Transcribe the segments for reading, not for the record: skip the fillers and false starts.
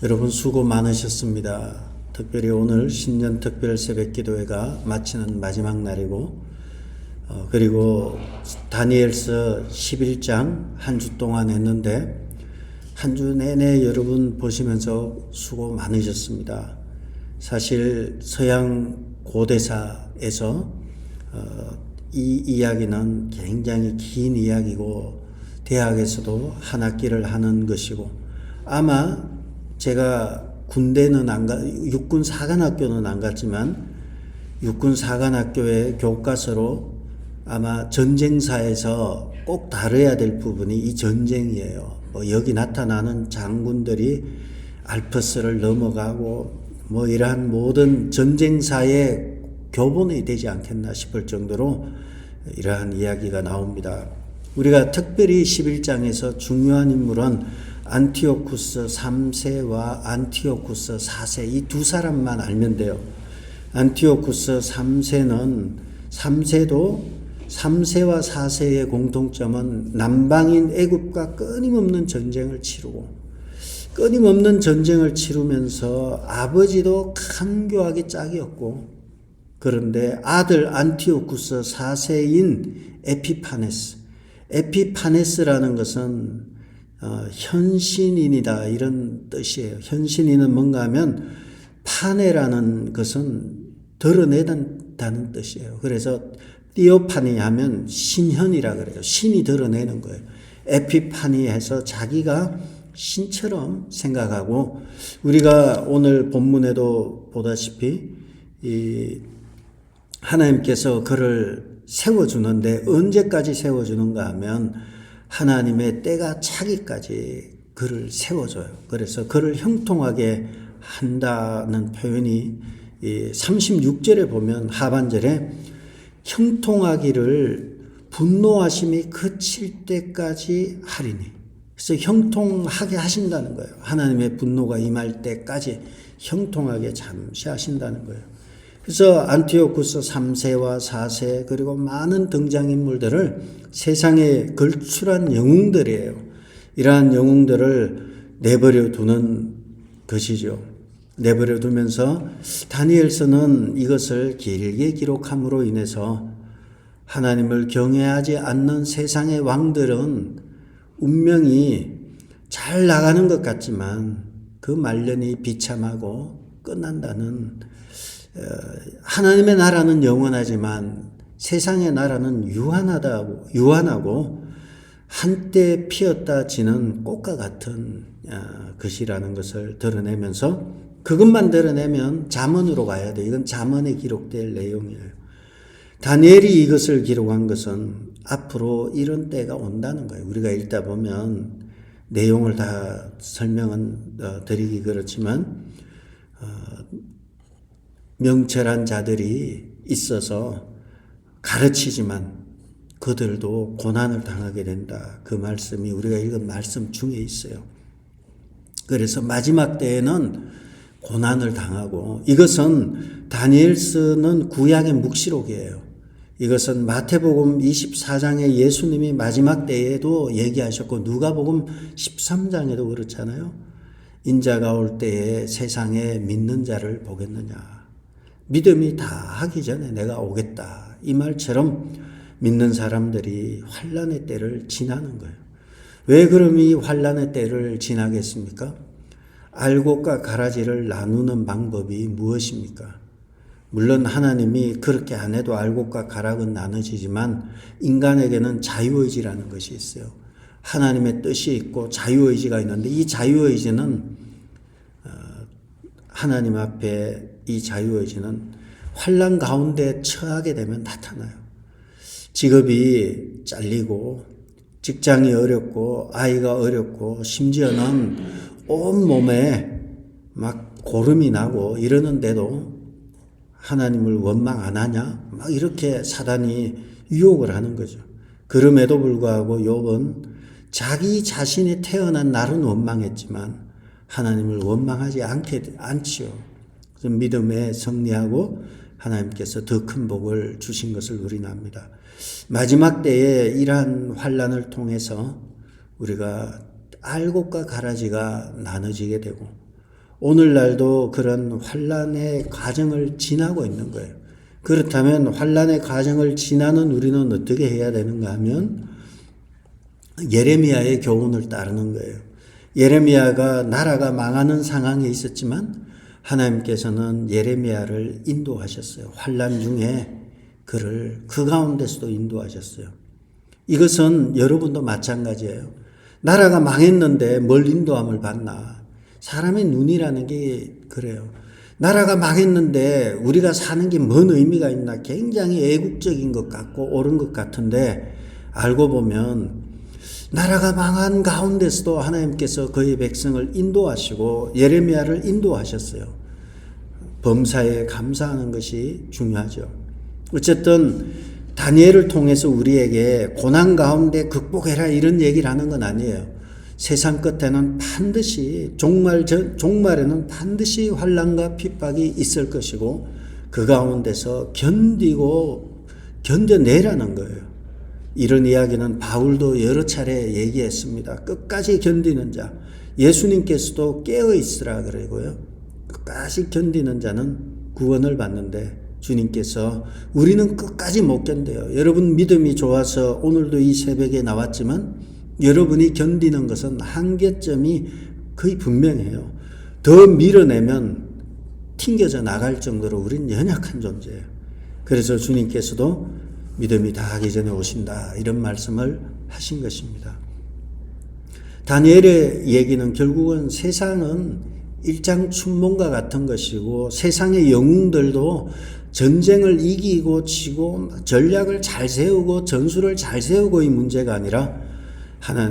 여러분 수고 많으셨습니다. 특별히 오늘 신년 특별 새벽기도회가 마치는 마지막 날이고 그리고 다니엘서 11장 한 주 동안 했는데 한 주 내내 여러분 보시면서 수고 많으셨습니다. 사실 서양 고대사에서 이 이야기는 굉장히 긴 이야기고 대학에서도 한 학기를 하는 것이고 아마 제가 군대는 육군 사관학교는 안 갔지만 육군 사관학교의 교과서로 아마 전쟁사에서 꼭 다뤄야 될 부분이 이 전쟁이에요. 여기 나타나는 장군들이 알프스를 넘어가고 이러한 모든 전쟁사의 교본이 되지 않겠나 싶을 정도로 이러한 이야기가 나옵니다. 우리가 특별히 11장에서 중요한 인물은 안티오쿠스 3세와 안티오쿠스 4세 이 두 사람만 알면 돼요. 안티오쿠스 3세는 3세와 4세의 공통점은 남방인 애굽과 끊임없는 전쟁을 치르면서 아버지도 간교하게 짝이었고 그런데 아들 안티오쿠스 4세인 에피파네스라는 것은 현신인이다 이런 뜻이에요. 현신인은 뭔가 하면 파네라는 것은 드러내다는 뜻이에요. 그래서 띠오파니 하면 신현이라 그래요. 신이 드러내는 거예요. 에피파니 해서 자기가 신처럼 생각하고 우리가 오늘 본문에도 보다시피 하나님께서 그를 세워주는데 언제까지 세워주는가 하면 하나님의 때가 차기까지 그를 세워줘요. 그래서 그를 형통하게 한다는 표현이 36절에 보면 하반절에 형통하기를 분노하심이 그칠 때까지 하리니. 그래서 형통하게 하신다는 거예요. 하나님의 분노가 임할 때까지 형통하게 잠시 하신다는 거예요. 그래서 안티오쿠스 3세와 4세 그리고 많은 등장인물들을 세상에 걸출한 영웅들이에요. 이러한 영웅들을 내버려 두는 것이죠. 내버려 두면서 다니엘서는 이것을 길게 기록함으로 인해서 하나님을 경외하지 않는 세상의 왕들은 운명이 잘 나가는 것 같지만 그 말년이 비참하고 끝난다는 하나님의 나라는 영원하지만 세상의 나라는 유한하고 한때 피었다 지는 꽃과 같은 것이라는 것을 드러내면서 그것만 드러내면 잠언으로 가야 돼. 이건 잠언에 기록될 내용이에요. 다니엘이 이것을 기록한 것은 앞으로 이런 때가 온다는 거예요. 우리가 읽다 보면 내용을 다 설명은 드리기 그렇지만 명철한 자들이 있어서 가르치지만 그들도 고난을 당하게 된다. 그 말씀이 우리가 읽은 말씀 중에 있어요. 그래서 마지막 때에는 고난을 당하고 이것은 다니엘서는 구약의 묵시록이에요. 이것은 마태복음 24장에 예수님이 마지막 때에도 얘기하셨고 누가복음 13장에도 그렇잖아요. 인자가 올 때에 세상에 믿는 자를 보겠느냐. 믿음이 다 하기 전에 내가 오겠다. 이 말처럼 믿는 사람들이 환난의 때를 지나는 거예요. 왜 그럼 이 환난의 때를 지나겠습니까? 알곡과 가라지를 나누는 방법이 무엇입니까? 물론 하나님이 그렇게 안 해도 알곡과 가락은 나눠지지만 인간에게는 자유의지라는 것이 있어요. 하나님의 뜻이 있고 자유의지가 있는데 이 자유의지는 하나님 앞에 이 자유의지는 환난 가운데 처하게 되면 나타나요. 직업이 잘리고 직장이 어렵고 아이가 어렵고 심지어는 온몸에 막 고름이 나고 이러는데도 하나님을 원망 안 하냐? 막 이렇게 사단이 유혹을 하는 거죠. 그럼에도 불구하고 욥은 자기 자신이 태어난 날은 원망했지만 하나님을 원망하지 않지요. 그래서 믿음에 승리하고 하나님께서 더 큰 복을 주신 것을 우리는 압니다. 마지막 때에 이러한 환난을 통해서 우리가 알곡과 가라지가 나눠지게 되고 오늘날도 그런 환난의 과정을 지나고 있는 거예요. 그렇다면 환난의 과정을 지나는 우리는 어떻게 해야 되는가 하면 예레미야의 교훈을 따르는 거예요. 예레미야가 나라가 망하는 상황에 있었지만 하나님께서는 예레미야를 인도하셨어요. 환난 중에 그를 그 가운데서도 인도하셨어요. 이것은 여러분도 마찬가지예요. 나라가 망했는데 뭘 인도함을 받나? 사람의 눈이라는 게 그래요. 나라가 망했는데 우리가 사는 게 뭔 의미가 있나? 굉장히 애국적인 것 같고 옳은 것 같은데 알고 보면 나라가 망한 가운데서도 하나님께서 그의 백성을 인도하시고 예레미야를 인도하셨어요. 범사에 감사하는 것이 중요하죠. 어쨌든 다니엘을 통해서 우리에게 고난 가운데 극복해라 이런 얘기를 하는 건 아니에요. 세상 끝에는 반드시 종말에는 반드시 환난과 핍박이 있을 것이고 그 가운데서 견뎌내라는 거예요. 이런 이야기는 바울도 여러 차례 얘기했습니다. 끝까지 견디는 자, 예수님께서도 깨어 있으라 그러고요. 끝까지 견디는 자는 구원을 받는데 주님께서 우리는 끝까지 못 견뎌요. 여러분 믿음이 좋아서 오늘도 이 새벽에 나왔지만 여러분이 견디는 것은 한계점이 거의 분명해요. 더 밀어내면 튕겨져 나갈 정도로 우리는 연약한 존재예요. 그래서 주님께서도 믿음이 다하기 전에 오신다 이런 말씀을 하신 것입니다. 다니엘의 얘기는 결국은 세상은 일장춘몽과 같은 것이고 세상의 영웅들도 전쟁을 이기고 지고 전략을 잘 세우고 전술을 잘 세우고의 문제가 아니라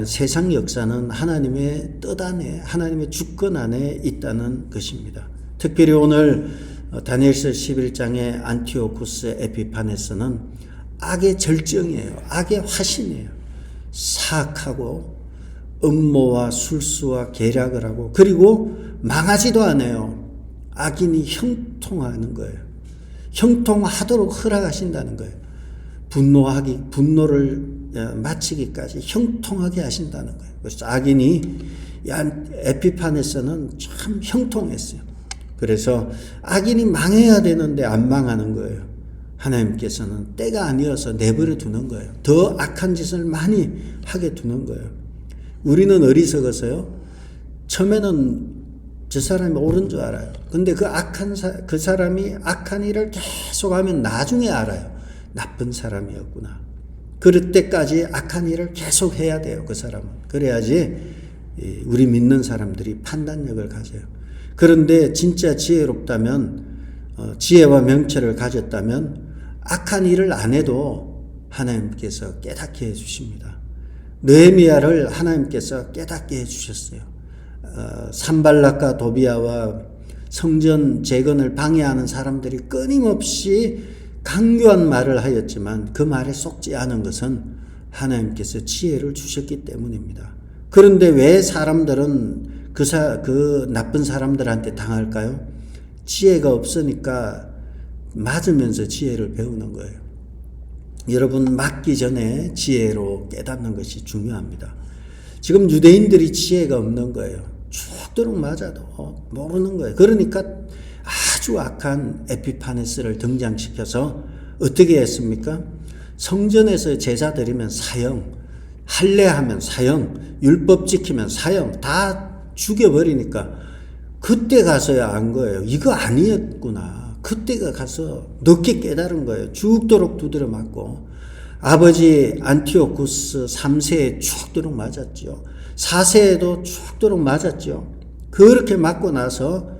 세상 역사는 하나님의 뜻 안에 하나님의 주권 안에 있다는 것입니다. 특별히 오늘 다니엘서 11장의 안티오쿠스 에피파네스는 악의 절정이에요. 악의 화신이에요. 사악하고 음모와 술수와 계략을 하고 그리고 망하지도 않아요. 악인이 형통하는 거예요. 형통하도록 허락하신다는 거예요. 분노를 마치기까지 형통하게 하신다는 거예요. 그래서 악인이 에피파네스는 참 형통했어요. 그래서 악인이 망해야 되는데 안 망하는 거예요. 하나님께서는 때가 아니어서 내버려 두는 거예요. 더 악한 짓을 많이 하게 두는 거예요. 우리는 어리석어서요. 처음에는 저 사람이 옳은 줄 알아요. 근데 그 사람이 악한 일을 계속하면 나중에 알아요. 나쁜 사람이었구나. 그럴 때까지 악한 일을 계속 해야 돼요. 그 사람은. 그래야지 우리 믿는 사람들이 판단력을 가져요. 그런데 진짜 지혜롭다면 지혜와 명철을 가졌다면 악한 일을 안 해도 하나님께서 깨닫게 해주십니다. 느헤미야를 하나님께서 깨닫게 해주셨어요. 산발락과 도비아와 성전 재건을 방해하는 사람들이 끊임없이 강교한 말을 하였지만 그 말에 속지 않은 것은 하나님께서 지혜를 주셨기 때문입니다. 그런데 왜 사람들은 그 나쁜 사람들한테 당할까요? 지혜가 없으니까 맞으면서 지혜를 배우는 거예요. 여러분 맞기 전에 지혜로 깨닫는 것이 중요합니다. 지금 유대인들이 지혜가 없는 거예요. 죽도록 맞아도 모르는 거예요. 그러니까 아주 악한 에피파네스를 등장시켜서 어떻게 했습니까? 성전에서 제사 드리면 사형, 할례하면 사형, 율법 지키면 사형 다 죽여버리니까 그때 가서야 안 거예요. 이거 아니었구나. 그때가 가서 늦게 깨달은 거예요. 죽도록 두드려 맞고 아버지 안티오쿠스 3세에 죽도록 맞았죠. 4세에도 죽도록 맞았죠. 그렇게 맞고 나서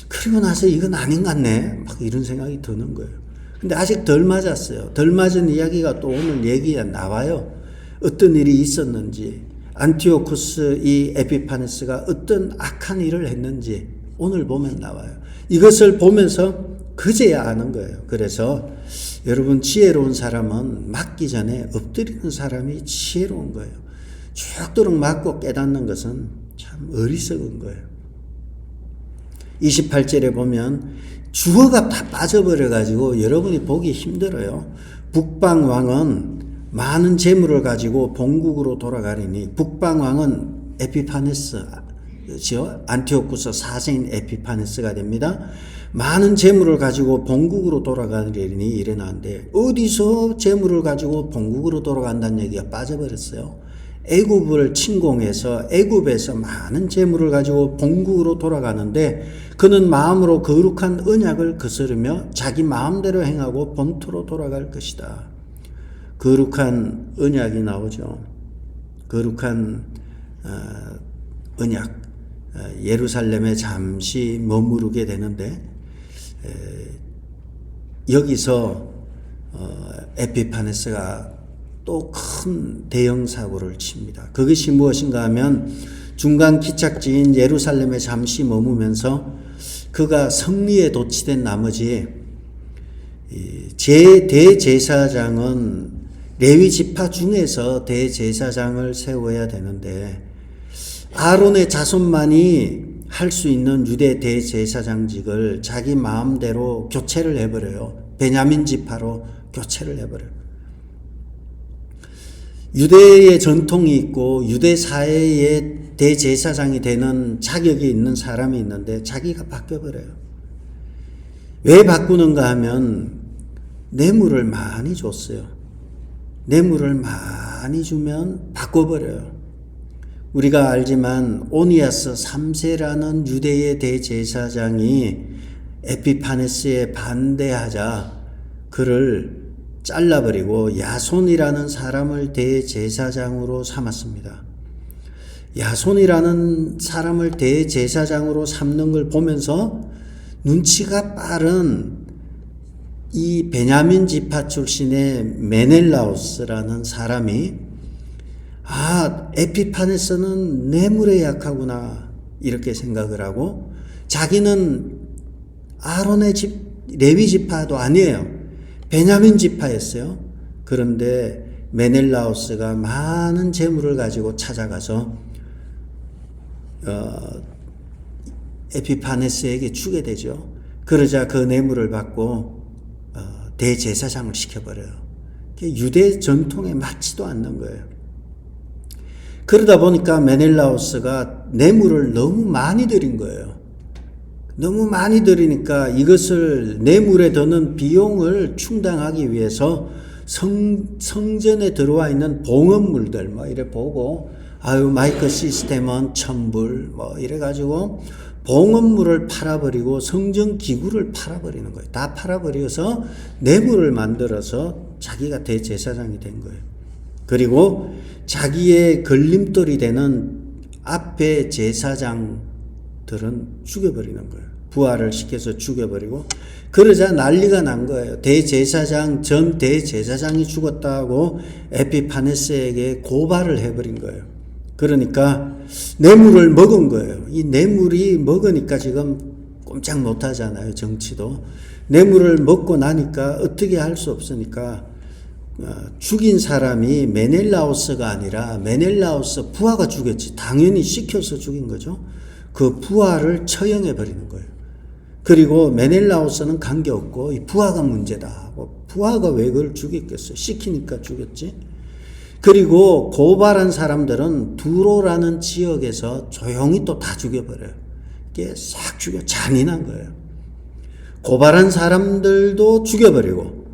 그리고 나서 이건 아닌 것 같네. 막 이런 생각이 드는 거예요. 근데 아직 덜 맞았어요. 덜 맞은 이야기가 또 오늘 얘기가 나와요. 어떤 일이 있었는지 안티오쿠스 이 에피파네스가 어떤 악한 일을 했는지 오늘 보면 나와요. 이것을 보면서 그제야 아는 거예요. 그래서 여러분 지혜로운 사람은 맞기 전에 엎드리는 사람이 지혜로운 거예요. 죽도록 맞고 깨닫는 것은 참 어리석은 거예요. 28절에 보면 주어가 다 빠져버려가지고 여러분이 보기 힘들어요. 북방왕은 많은 재물을 가지고 본국으로 돌아가리니 북방왕은 에피파네스 안티오쿠스 4세인 에피파네스가 됩니다. 많은 재물을 가지고 본국으로 돌아가는 일이 일어나는데 어디서 재물을 가지고 본국으로 돌아간다는 얘기가 빠져버렸어요. 애굽을 침공해서 애굽에서 많은 재물을 가지고 본국으로 돌아가는데 그는 마음으로 거룩한 언약을 거스르며 자기 마음대로 행하고 본토로 돌아갈 것이다. 거룩한 언약이 나오죠. 거룩한 언약. 예루살렘에 잠시 머무르게 되는데 여기서 에피파네스가 또 큰 대형 사고를 칩니다. 그것이 무엇인가 하면 중간 기착지인 예루살렘에 잠시 머무면서 그가 승리에 도취된 나머지 대제사장은 레위 지파 중에서 대제사장을 세워야 되는데 아론의 자손만이 할 수 있는 유대 대제사장직을 자기 마음대로 교체를 해버려요. 베냐민 지파로 교체를 해버려요. 유대의 전통이 있고 유대 사회의 대제사장이 되는 자격이 있는 사람이 있는데 자기가 바뀌어버려요. 왜 바꾸는가 하면 뇌물을 많이 줬어요. 뇌물을 많이 주면 바꿔버려요. 우리가 알지만 오니아스 3세라는 유대의 대제사장이 에피파네스에 반대하자 그를 잘라버리고 야손이라는 사람을 대제사장으로 삼았습니다. 야손이라는 사람을 대제사장으로 삼는 걸 보면서 눈치가 빠른 이 베냐민 지파 출신의 메넬라우스라는 사람이 에피파네스는 뇌물에 약하구나 이렇게 생각을 하고 자기는 아론의 레위 지파도 아니에요. 베냐민 지파였어요. 그런데 메넬라우스가 많은 재물을 가지고 찾아가서 에피파네스에게 주게 되죠. 그러자 그 뇌물을 받고 대제사장을 시켜버려요. 유대 전통에 맞지도 않는 거예요. 그러다 보니까 메넬라우스가 뇌물을 너무 많이 드린 거예요. 너무 많이 드리니까 이것을 뇌물에 드는 비용을 충당하기 위해서 성전에 들어와 있는 봉헌물들 이래 보고 마이크 시스템은 1000불 이래가지고 봉헌물을 팔아버리고 성전 기구를 팔아버리는 거예요. 다 팔아버려서 뇌물을 만들어서 자기가 대제사장이 된 거예요. 그리고 자기의 걸림돌이 되는 앞에 제사장들은 죽여버리는 거예요. 부활을 시켜서 죽여버리고 그러자 난리가 난 거예요. 전 대제사장이 죽었다고 에피파네스에게 고발을 해버린 거예요. 그러니까 뇌물을 먹은 거예요. 이 뇌물이 먹으니까 지금 꼼짝 못하잖아요. 정치도. 뇌물을 먹고 나니까 어떻게 할 수 없으니까 죽인 사람이 메넬라우스가 아니라 메넬라우스 부하가 죽였지. 당연히 시켜서 죽인 거죠. 그 부하를 처형해 버리는 거예요. 그리고 메넬라우스는 관계없고 이 부하가 문제다. 부하가 왜 그걸 죽였겠어요? 시키니까 죽였지. 그리고 고발한 사람들은 두로라는 지역에서 조용히 또 다 죽여버려요. 이게 싹 잔인한 거예요. 고발한 사람들도 죽여버리고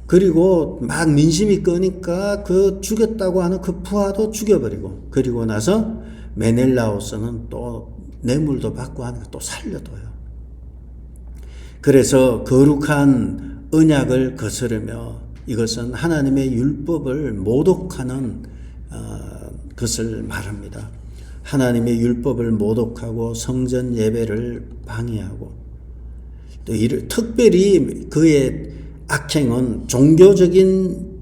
그리고 막 민심이 끄니까 그 죽였다고 하는 그 부하도 죽여버리고 그리고 나서 메넬라우스는 또 뇌물도 받고 하니까 또 살려둬요. 그래서 거룩한 언약을 거스르며 이것은 하나님의 율법을 모독하는 것을 말합니다. 하나님의 율법을 모독하고 성전 예배를 방해하고 또 특별히 그의 악행은 종교적인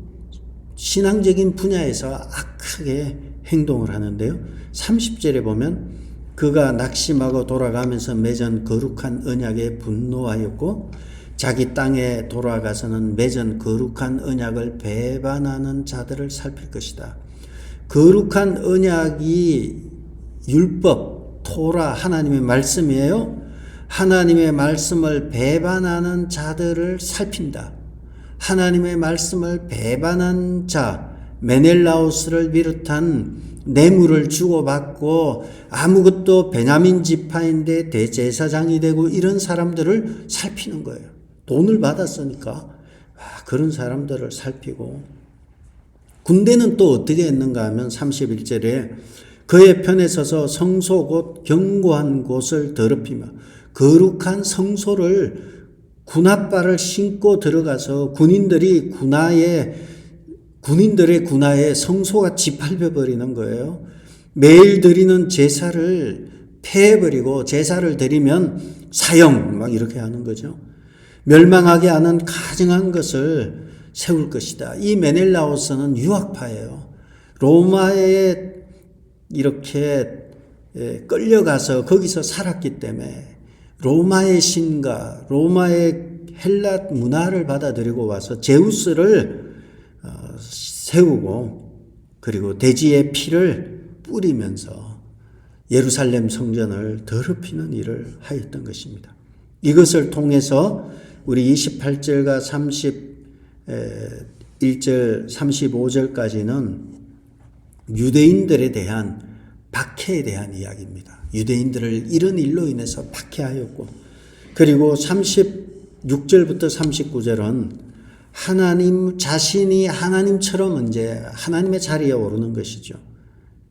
신앙적인 분야에서 악하게 행동을 하는데요. 30절에 보면 그가 낙심하고 돌아가면서 맺은 거룩한 언약에 분노하였고 자기 땅에 돌아가서는 맺은 거룩한 언약을 배반하는 자들을 살필 것이다. 거룩한 언약이 율법, 토라, 하나님의 말씀이에요. 하나님의 말씀을 배반하는 자들을 살핀다. 하나님의 말씀을 배반한 자, 메넬라우스를 비롯한 뇌물을 주고받고 아무것도 베냐민 지파인데 대제사장이 되고 이런 사람들을 살피는 거예요. 돈을 받았으니까 그런 사람들을 살피고, 군대는 또 어떻게 했는가 하면 31절에 그의 편에 서서 성소 곧 견고한 곳을 더럽히며 거룩한 성소를 군합발을 신고 들어가서 군인들의 군화에 성소가 짓밟혀 버리는 거예요. 매일 드리는 제사를 폐해버리고, 제사를 드리면 사형 막 이렇게 하는 거죠. 멸망하게 하는 가증한 것을 세울 것이다. 이 메넬라오스는 유학파예요. 로마에 이렇게 끌려가서 거기서 살았기 때문에 로마의 신과 로마의 헬라 문화를 받아들이고 와서 제우스를 세우고, 그리고 돼지의 피를 뿌리면서 예루살렘 성전을 더럽히는 일을 하였던 것입니다. 이것을 통해서 우리 28절과 31절, 35절까지는 유대인들에 대한 박해에 대한 이야기입니다. 유대인들을 이런 일로 인해서 박해하였고, 그리고 36절부터 39절은 하나님 자신이 하나님처럼 이제 하나님의 자리에 오르는 것이죠.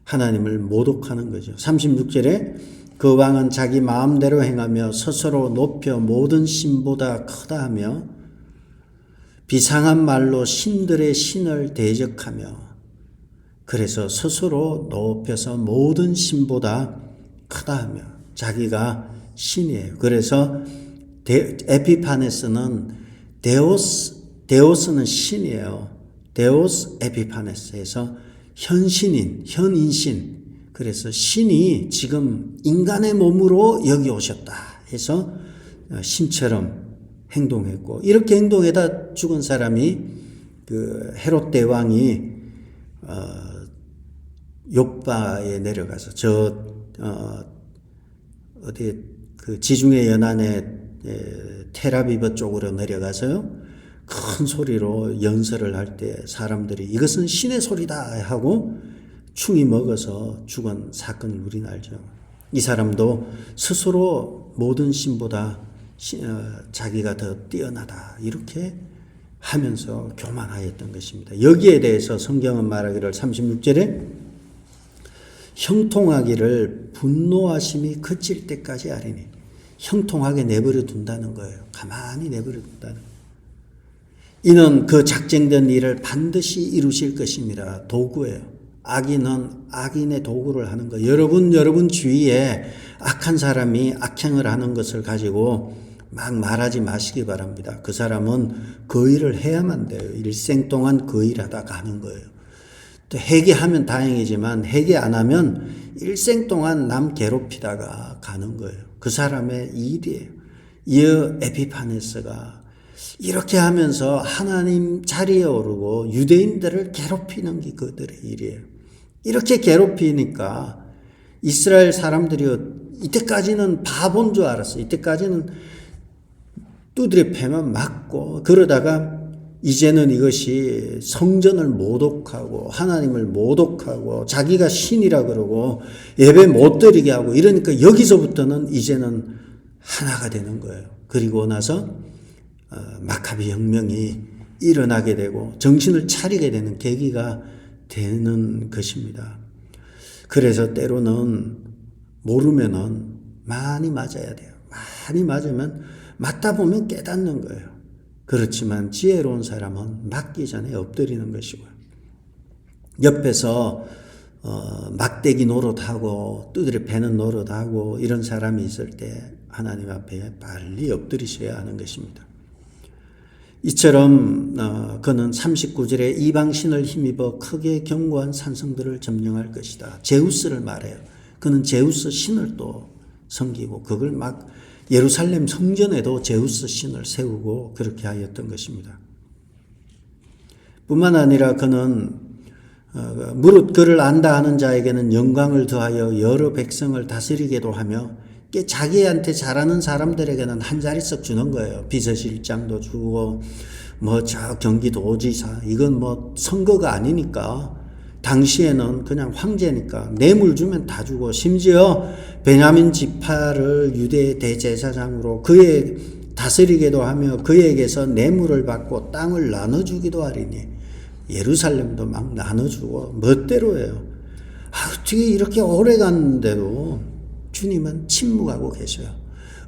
하나님을 모독하는 거죠. 36절에 그 왕은 자기 마음대로 행하며 스스로 높여 모든 신보다 크다 하며 비상한 말로 신들의 신을 대적하며, 그래서 스스로 높여서 모든 신보다 크다 하며 자기가 신이에요. 그래서 에피파네스는 데오스는 신이에요. 데오스 에피파네스에서 현신인, 현인신. 그래서 신이 지금 인간의 몸으로 여기 오셨다 해서 신처럼 행동했고, 이렇게 행동에다 죽은 사람이 그 헤롯 대왕이 욥바에 내려가서 어디 그 지중해 연안의 테라비브 쪽으로 내려가서요, 큰 소리로 연설을 할 때 사람들이 이것은 신의 소리다 하고 충이 먹어서 죽은 사건을 우리는 알죠. 이 사람도 스스로 모든 신보다 자기가 더 뛰어나다 이렇게 하면서 교만하였던 것입니다. 여기에 대해서 성경은 말하기를 36절에 형통하기를 분노하심이 그칠 때까지 하리니, 형통하게 내버려 둔다는 거예요. 가만히 내버려 둔다는 거예요. 이는 그 작정된 일을 반드시 이루실 것입니다. 도구예요. 악인은 악인의 도구를 하는 거예요. 여러분 주위에 악한 사람이 악행을 하는 것을 가지고 막 말하지 마시기 바랍니다. 그 사람은 그 일을 해야만 돼요. 일생 동안 그 일하다 가는 거예요. 또 회개하면 다행이지만 회개 안 하면 일생 동안 남 괴롭히다가 가는 거예요. 그 사람의 일이에요. 이 에피파네스가 이렇게 하면서 하나님 자리에 오르고 유대인들을 괴롭히는 게 그들의 일이에요. 이렇게 괴롭히니까 이스라엘 사람들이 이때까지는 바본 줄 알았어요. 이때까지는 두드려 패면 맞고, 그러다가 이제는 이것이 성전을 모독하고 하나님을 모독하고 자기가 신이라 그러고 예배 못 드리게 하고 이러니까 여기서부터는 이제는 하나가 되는 거예요. 그리고 나서 마카비 혁명이 일어나게 되고 정신을 차리게 되는 계기가 되는 것입니다. 그래서 때로는 모르면은 많이 맞아야 돼요. 많이 맞으면 맞다 보면 깨닫는 거예요. 그렇지만 지혜로운 사람은 맞기 전에 엎드리는 것이고요. 옆에서 막대기 노릇하고 두드려 패는 노릇하고 이런 사람이 있을 때 하나님 앞에 빨리 엎드리셔야 하는 것입니다. 이처럼 그는 39절에 이방신을 힘입어 크게 견고한 산성들을 점령할 것이다. 제우스를 말해요. 그는 제우스 신을 또 섬기고 그걸 막 예루살렘 성전에도 제우스 신을 세우고 그렇게 하였던 것입니다. 뿐만 아니라 그는 무릇 그를 안다 하는 자에게는 영광을 더하여 여러 백성을 다스리게도 하며 자기한테 잘하는 사람들에게는 한 자릿석 주는 거예요. 비서실장도 주고 저 경기도지사 이건 선거가 아니니까 당시에는 그냥 황제니까 뇌물 주면 다 주고, 심지어 베냐민 지파를 유대 대제사장으로 그의 다스리게도 하며 그에게서 뇌물을 받고 땅을 나눠주기도 하리니 예루살렘도 막 나눠주고 멋대로예요. 어떻게 이렇게 오래 갔는데도 주님은 침묵하고 계셔요.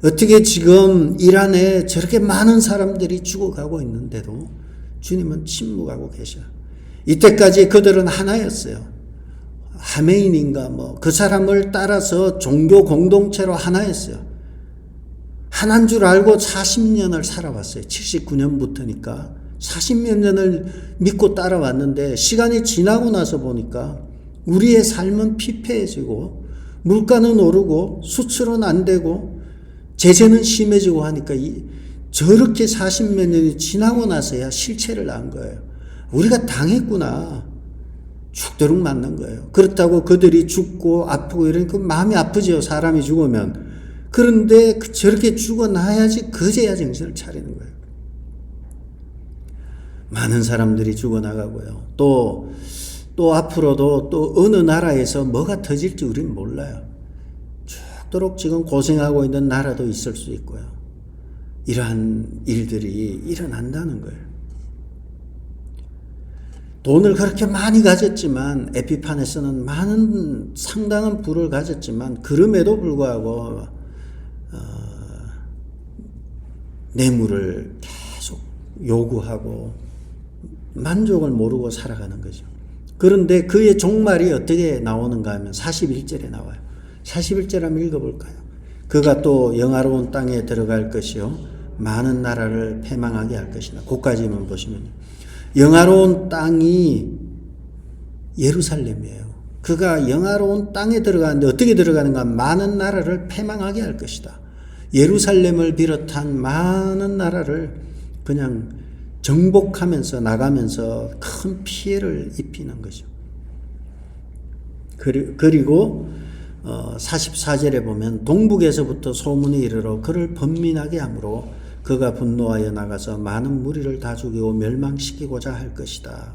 어떻게 지금 이란에 저렇게 많은 사람들이 죽어가고 있는데도 주님은 침묵하고 계셔요. 이때까지 그들은 하나였어요. 하메인인가 그 사람을 따라서 종교 공동체로 하나였어요. 하나인 줄 알고 40년을 살아왔어요. 79년부터니까 40몇 년을 믿고 따라왔는데, 시간이 지나고 나서 보니까 우리의 삶은 피폐해지고 물가는 오르고 수출은 안 되고 제재는 심해지고 하니까 저렇게 40몇 년이 지나고 나서야 실체를 안 거예요. 우리가 당했구나. 죽도록 맞는 거예요. 그렇다고 그들이 죽고 아프고 이러니까 마음이 아프죠. 사람이 죽으면. 그런데 저렇게 죽어나야지 그제야 정신을 차리는 거예요. 많은 사람들이 죽어나가고요. 또 앞으로도 또 어느 나라에서 뭐가 터질지 우리는 몰라요. 죽도록 지금 고생하고 있는 나라도 있을 수 있고요. 이러한 일들이 일어난다는 거예요. 돈을 그렇게 많이 가졌지만, 에피파네스는 상당한 부를 가졌지만 그럼에도 불구하고 뇌물을 계속 요구하고 만족을 모르고 살아가는 거죠. 그런데 그의 종말이 어떻게 나오는가 하면 41절에 나와요. 41절 한번 읽어볼까요? 그가 또 영화로운 땅에 들어갈 것이요 많은 나라를 패망하게 할 것이다. 그까지만 보시면요. 영화로운 땅이 예루살렘이에요. 그가 영화로운 땅에 들어가는데 어떻게 들어가는가? 많은 나라를 패망하게 할 것이다. 예루살렘을 비롯한 많은 나라를 그냥 정복하면서 나가면서 큰 피해를 입히는 거죠. 그리고 44절에 보면 동북에서부터 소문이 이르러 그를 번민하게 하므로 그가 분노하여 나가서 많은 무리를 다 죽이고 멸망시키고자 할 것이다.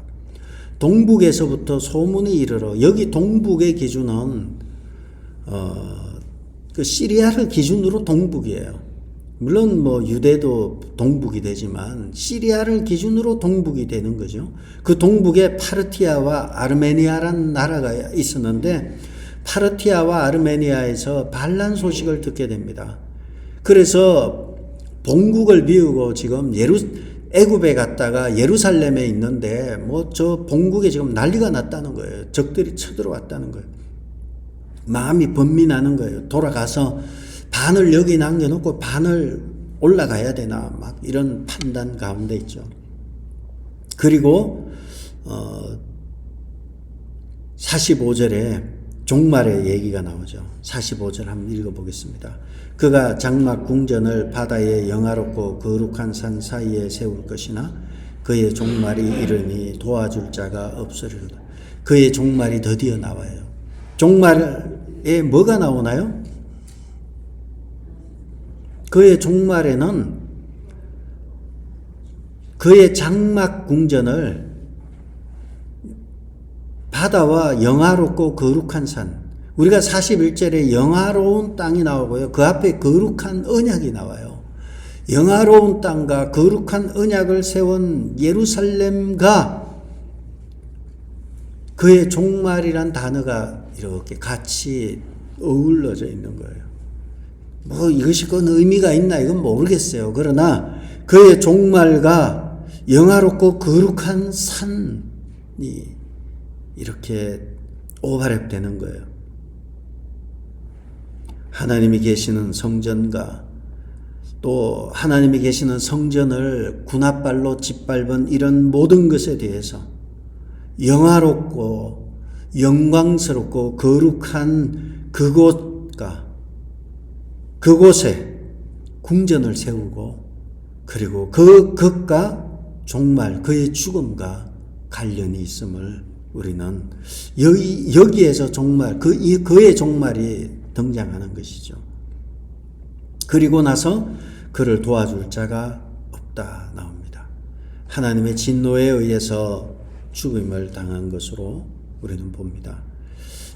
동북에서부터 소문이 이르러, 여기 동북의 기준은 그 시리아를 기준으로 동북이에요. 물론 유대도 동북이 되지만 시리아를 기준으로 동북이 되는 거죠. 그 동북에 파르티아와 아르메니아라는 나라가 있었는데, 파르티아와 아르메니아에서 반란 소식을 듣게 됩니다. 그래서 본국을 비우고 지금 애굽에 갔다가 예루살렘에 있는데 저 본국에 지금 난리가 났다는 거예요. 적들이 쳐들어왔다는 거예요. 마음이 번민하는 거예요. 돌아가서 반을 여기 남겨놓고 반을 올라가야 되나, 막 이런 판단 가운데 있죠. 그리고 45절에 종말의 얘기가 나오죠. 45절 한번 읽어보겠습니다. 그가 장막 궁전을 바다의 영화롭고 거룩한 산 사이에 세울 것이나 그의 종말이 이르니 도와줄 자가 없으리로다. 그의 종말이 드디어 나와요. 종말에 뭐가 나오나요? 그의 종말에는 그의 장막 궁전을 바다와 영화롭고 거룩한 산, 우리가 41절에 영화로운 땅이 나오고요. 그 앞에 거룩한 언약이 나와요. 영화로운 땅과 거룩한 언약을 세운 예루살렘과 그의 종말이란 단어가 이렇게 같이 어울러져 있는 거예요. 이것이 그 의미가 있나 이건 모르겠어요. 그러나 그의 종말과 영화롭고 거룩한 산이 이렇게 오버랩되는 거예요. 하나님이 계시는 성전과 또 하나님이 계시는 성전을 군합발로 짓밟은 이런 모든 것에 대해서 영화롭고 영광스럽고 거룩한 그곳에 궁전을 세우고, 그리고 그것과 종말, 그의 죽음과 관련이 있음을 우리는 여기에서 종말, 그의 종말이 등장하는 것이죠. 그리고 나서 그를 도와줄 자가 없다 나옵니다. 하나님의 진노에 의해서 죽음을 당한 것으로 우리는 봅니다.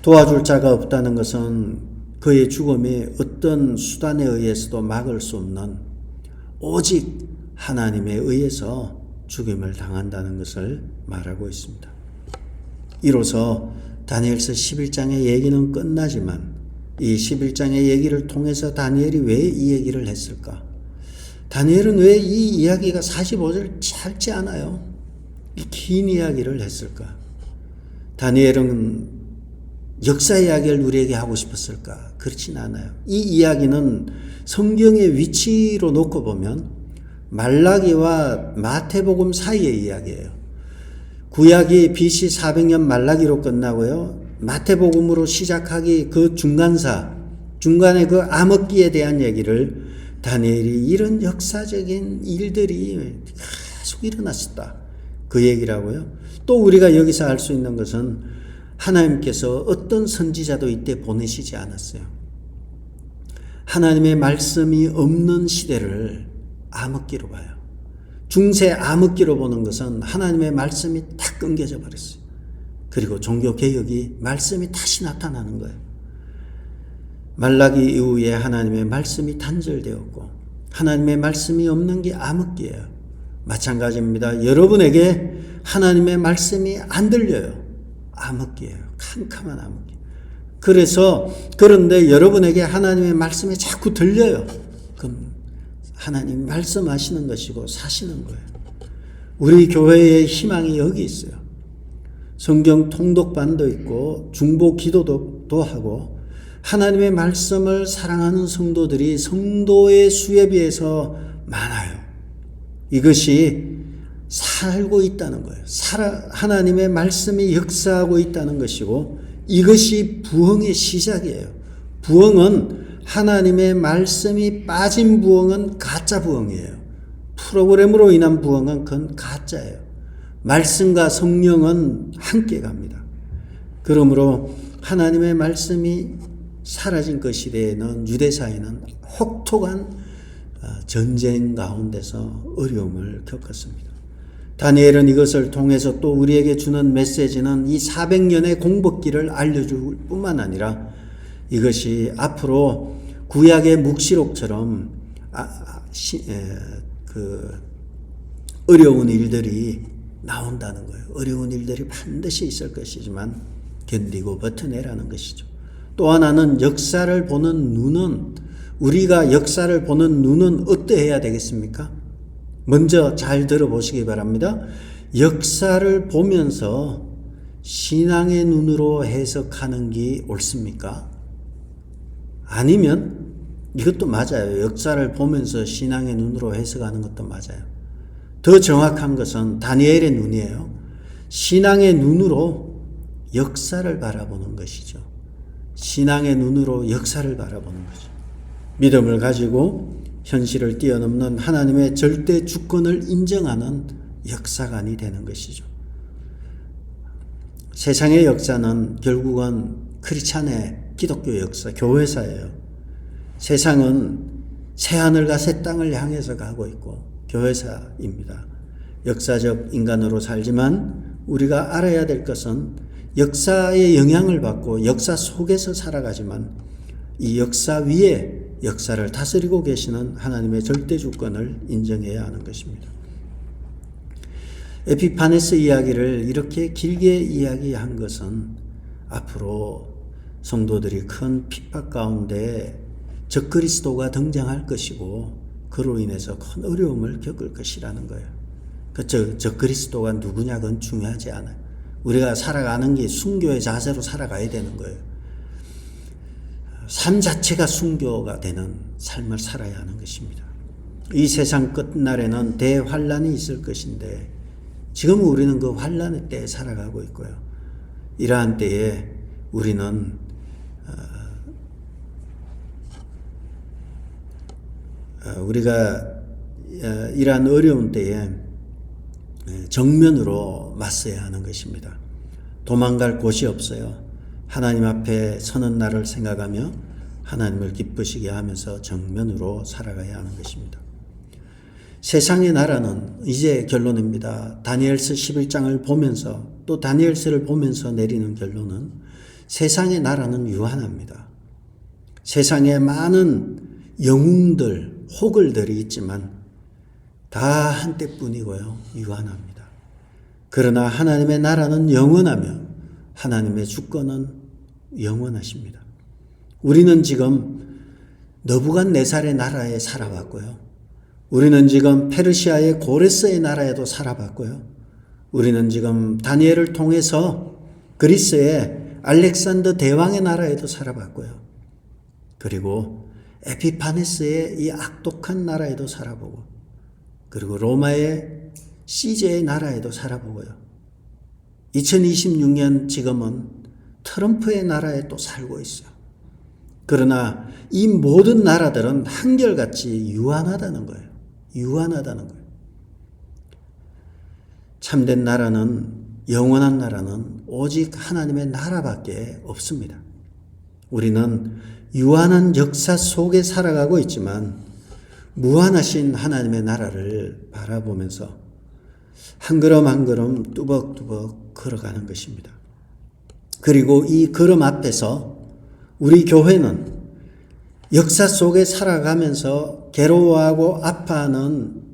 도와줄 자가 없다는 것은 그의 죽음이 어떤 수단에 의해서도 막을 수 없는 오직 하나님에 의해서 죽임을 당한다는 것을 말하고 있습니다. 이로써 다니엘서 11장의 얘기는 끝나지만 이 11장의 얘기를 통해서 다니엘이 왜 이 얘기를 했을까? 다니엘은 왜 이 이야기가 45절 짧지 않아요? 이 긴 이야기를 했을까? 다니엘은 역사 이야기를 우리에게 하고 싶었을까? 그렇진 않아요. 이 이야기는 성경의 위치로 놓고 보면 말라기와 마태복음 사이의 이야기예요. 구약이 BC 400년 말라기로 끝나고요. 마태복음으로 시작하기 그 중간에 그 암흑기에 대한 얘기를 다니엘이 이런 역사적인 일들이 계속 일어났었다. 그 얘기라고요. 또 우리가 여기서 알 수 있는 것은 하나님께서 어떤 선지자도 이때 보내시지 않았어요. 하나님의 말씀이 없는 시대를 암흑기로 봐요. 중세 암흑기로 보는 것은 하나님의 말씀이 다 끊겨져 버렸어요. 그리고 종교개혁이 말씀이 다시 나타나는 거예요. 말라기 이후에 하나님의 말씀이 단절되었고 하나님의 말씀이 없는 게 암흑기예요. 마찬가지입니다. 여러분에게 하나님의 말씀이 안 들려요. 암흑기예요. 캄캄한 암흑기. 그런데 여러분에게 하나님의 말씀이 자꾸 들려요. 그럼 하나님 말씀하시는 것이고 사시는 거예요. 우리 교회의 희망이 여기 있어요. 성경 통독반도 있고 중보 기도도 하고 하나님의 말씀을 사랑하는 성도들이 성도의 수에 비해서 많아요. 이것이 살고 있다는 거예요. 하나님의 말씀이 역사하고 있다는 것이고 이것이 부흥의 시작이에요. 부흥은 하나님의 말씀이 빠진 부흥은 가짜 부흥이에요. 프로그램으로 인한 부흥은 그건 가짜예요. 말씀과 성령은 함께 갑니다. 그러므로 하나님의 말씀이 사라진 그 시대에는 유대사회는 혹독한 전쟁 가운데서 어려움을 겪었습니다. 다니엘은 이것을 통해서 또 우리에게 주는 메시지는 이 400년의 공복기를 알려줄 뿐만 아니라 이것이 앞으로 구약의 묵시록처럼 어려운 일들이 나온다는 거예요. 어려운 일들이 반드시 있을 것이지만 견디고 버텨내라는 것이죠. 또 하나는 역사를 보는 눈은 우리가 역사를 보는 눈은 어떠해야 되겠습니까? 먼저 잘 들어보시기 바랍니다. 역사를 보면서 신앙의 눈으로 해석하는 게 옳습니까? 아니면 이것도 맞아요. 역사를 보면서 신앙의 눈으로 해석하는 것도 맞아요. 더 정확한 것은 다니엘의 눈이에요. 신앙의 눈으로 역사를 바라보는 것이죠. 신앙의 눈으로 역사를 바라보는 거죠. 믿음을 가지고 현실을 뛰어넘는 하나님의 절대 주권을 인정하는 역사관이 되는 것이죠. 세상의 역사는 결국은 크리스찬의 기독교 역사, 교회사예요. 세상은 새하늘과 새 땅을 향해서 가고 있고 교회사입니다. 역사적 인간으로 살지만 우리가 알아야 될 것은 역사의 영향을 받고 역사 속에서 살아가지만 이 역사 위에 역사를 다스리고 계시는 하나님의 절대 주권을 인정해야 하는 것입니다. 에피파네스 이야기를 이렇게 길게 이야기한 것은 앞으로 성도들이 큰 핍박 가운데 적그리스도가 등장할 것이고 그로 인해서 큰 어려움을 겪을 것이라는 거예요. 적그리스도가 누구냐 그건 중요하지 않아요. 우리가 살아가는 게 순교의 자세로 살아가야 되는 거예요. 삶 자체가 순교가 되는 삶을 살아야 하는 것입니다. 이 세상 끝날에는 대환란이 있을 것인데 지금 우리는 그 환란의 때에 살아가고 있고요. 이러한 때에 우리는 우리가 이러한 어려운 때에 정면으로 맞서야 하는 것입니다. 도망갈 곳이 없어요. 하나님 앞에 서는 날을 생각하며 하나님을 기쁘시게 하면서 정면으로 살아가야 하는 것입니다. 세상의 나라는 이제 결론입니다. 다니엘서 11장을 보면서 또 다니엘서를 보면서 내리는 결론은 세상의 나라는 유한합니다. 세상에 많은 영웅들, 호글들이 있지만 다 한때뿐이고요. 유한합니다. 그러나 하나님의 나라는 영원하며 하나님의 주권은 영원하십니다. 우리는 지금 느부갓네살의 나라에 살아봤고요. 우리는 지금 페르시아의 고레스의 나라에도 살아봤고요. 우리는 지금 다니엘을 통해서 그리스의 알렉산더 대왕의 나라에도 살아봤고요. 그리고 에피파네스의 이 악독한 나라에도 살아보고, 그리고 로마의 시제의 나라에도 살아보고요. 2026년 지금은 트럼프의 나라에 또 살고 있어요. 그러나 이 모든 나라들은 한결같이 유한하다는 거예요. 유한하다는 거예요. 참된 나라는, 영원한 나라는 오직 하나님의 나라밖에 없습니다. 우리는 유한한 역사 속에 살아가고 있지만 무한하신 하나님의 나라를 바라보면서 한 걸음 한 걸음 뚜벅뚜벅 걸어가는 것입니다. 그리고 이 걸음 앞에서 우리 교회는 역사 속에 살아가면서 괴로워하고 아파하는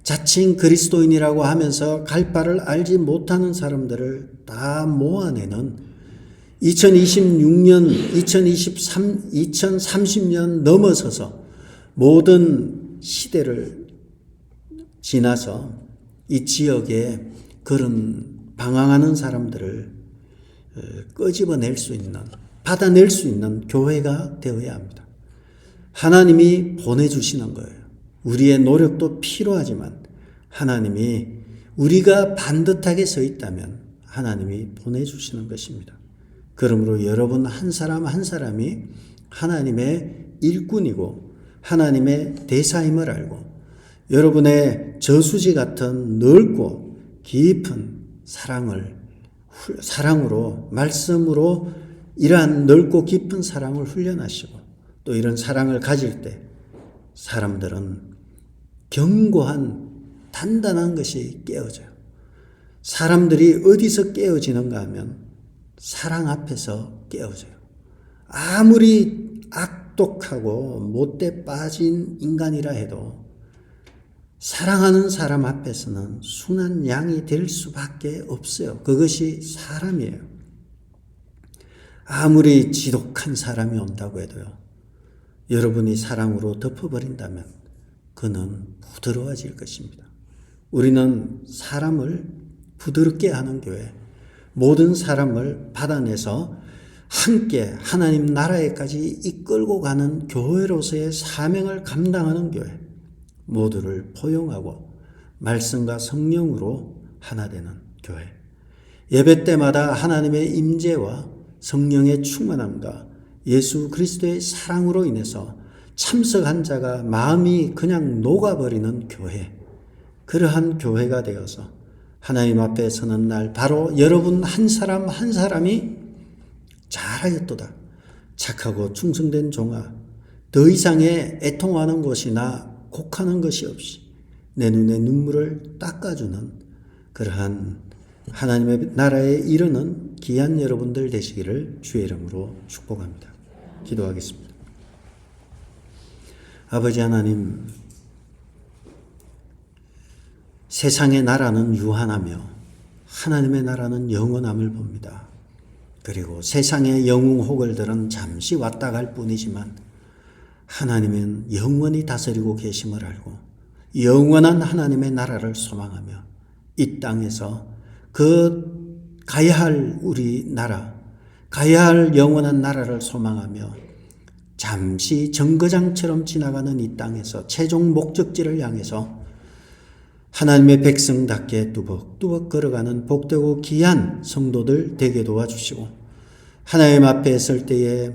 자칭 그리스도인이라고 하면서 갈 바를 알지 못하는 사람들을 다 모아내는 2026년, 2030년 넘어서서 모든 시대를 지나서 이 지역에 그런 방황하는 사람들을 끄집어낼 수 있는, 받아낼 수 있는 교회가 되어야 합니다. 하나님이 보내주시는 거예요. 우리의 노력도 필요하지만 하나님이, 우리가 반듯하게 서 있다면 하나님이 보내주시는 것입니다. 그러므로 여러분 한 사람 한 사람이 하나님의 일꾼이고 하나님의 대사임을 알고 여러분의 저수지 같은 넓고 깊은 사랑으로, 말씀으로 이러한 넓고 깊은 사랑을 훈련하시고 또 이런 사랑을 가질 때 사람들은 견고한 단단한 것이 깨어져요. 사람들이 어디서 깨어지는가 하면 사랑 앞에서 깨어져요. 아무리 악독하고 못돼 빠진 인간이라 해도 사랑하는 사람 앞에서는 순한 양이 될 수밖에 없어요. 그것이 사람이에요. 아무리 지독한 사람이 온다고 해도요, 여러분이 사랑으로 덮어버린다면 그는 부드러워질 것입니다. 우리는 사람을 부드럽게 하는 교회, 모든 사람을 받아내서 함께 하나님 나라에까지 이끌고 가는 교회로서의 사명을 감당하는 교회, 모두를 포용하고 말씀과 성령으로 하나 되는 교회, 예배 때마다 하나님의 임재와 성령의 충만함과 예수 그리스도의 사랑으로 인해서 참석한 자가 마음이 그냥 녹아버리는 교회, 그러한 교회가 되어서 하나님 앞에 서는 날 바로 여러분 한 사람 한 사람이 잘하였도다, 착하고 충성된 종아, 더 이상의 애통하는 것이나 곡하는 것이 없이 내 눈의 눈물을 닦아주는 그러한 하나님의 나라에 이르는 귀한 여러분들 되시기를 주의 이름으로 축복합니다. 기도하겠습니다. 아버지 하나님, 세상의 나라는 유한하며 하나님의 나라는 영원함을 봅니다. 그리고 세상의 영웅 호걸들은 잠시 왔다 갈 뿐이지만 하나님은 영원히 다스리고 계심을 알고 영원한 하나님의 나라를 소망하며 이 땅에서 그 가야 할 우리 나라, 가야 할 영원한 나라를 소망하며 잠시 정거장처럼 지나가는 이 땅에서 최종 목적지를 향해서 하나님의 백성답게 뚜벅뚜벅 걸어가는 복되고 귀한 성도들 되게 도와주시고 하나님 앞에 설 때에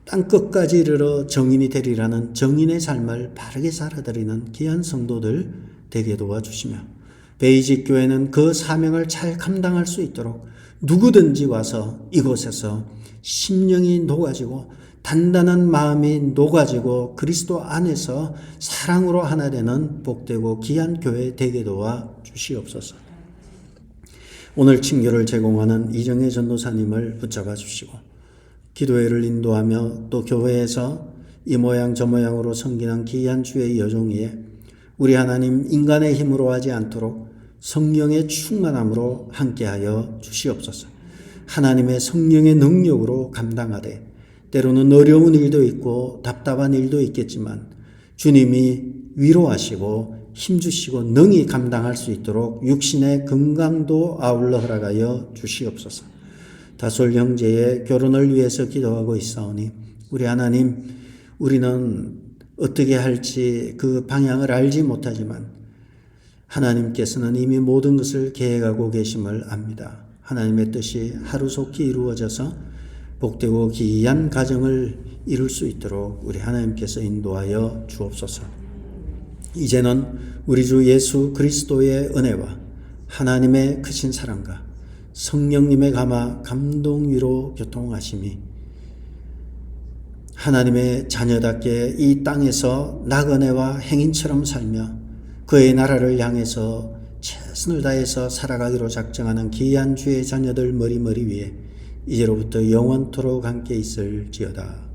땅끝까지 이르러 정인이 되리라는 정인의 삶을 바르게 살아드리는 귀한 성도들 되게 도와주시며 베이직 교회는 그 사명을 잘 감당할 수 있도록 누구든지 와서 이곳에서 심령이 녹아지고 단단한 마음이 녹아지고 그리스도 안에서 사랑으로 하나 되는 복되고 귀한 교회 되게 도와 주시옵소서. 오늘 친교를 제공하는 이정혜 전도사님을 붙잡아 주시고 기도회를 인도하며 또 교회에서 이 모양 저 모양으로 섬기는 귀한 주의 여종이에 우리 하나님 인간의 힘으로 하지 않도록 성령의 충만함으로 함께하여 주시옵소서. 하나님의 성령의 능력으로 감당하되 때로는 어려운 일도 있고 답답한 일도 있겠지만 주님이 위로하시고 힘주시고 능히 감당할 수 있도록 육신의 건강도 아울러 허락하여 주시옵소서. 다솔 형제의 결혼을 위해서 기도하고 있사오니 우리 하나님, 우리는 어떻게 할지 그 방향을 알지 못하지만 하나님께서는 이미 모든 것을 계획하고 계심을 압니다. 하나님의 뜻이 하루속히 이루어져서 복되고 귀한 가정을 이룰 수 있도록 우리 하나님께서 인도하여 주옵소서. 이제는 우리 주 예수 그리스도의 은혜와 하나님의 크신 사랑과 성령님의 감동 위로 교통하심이 하나님의 자녀답게 이 땅에서 나그네와 행인처럼 살며 그의 나라를 향해서 최선을 다해서 살아가기로 작정하는 귀한 주의 자녀들 머리머리 위에 이제로부터 영원토록 함께 있을지어다.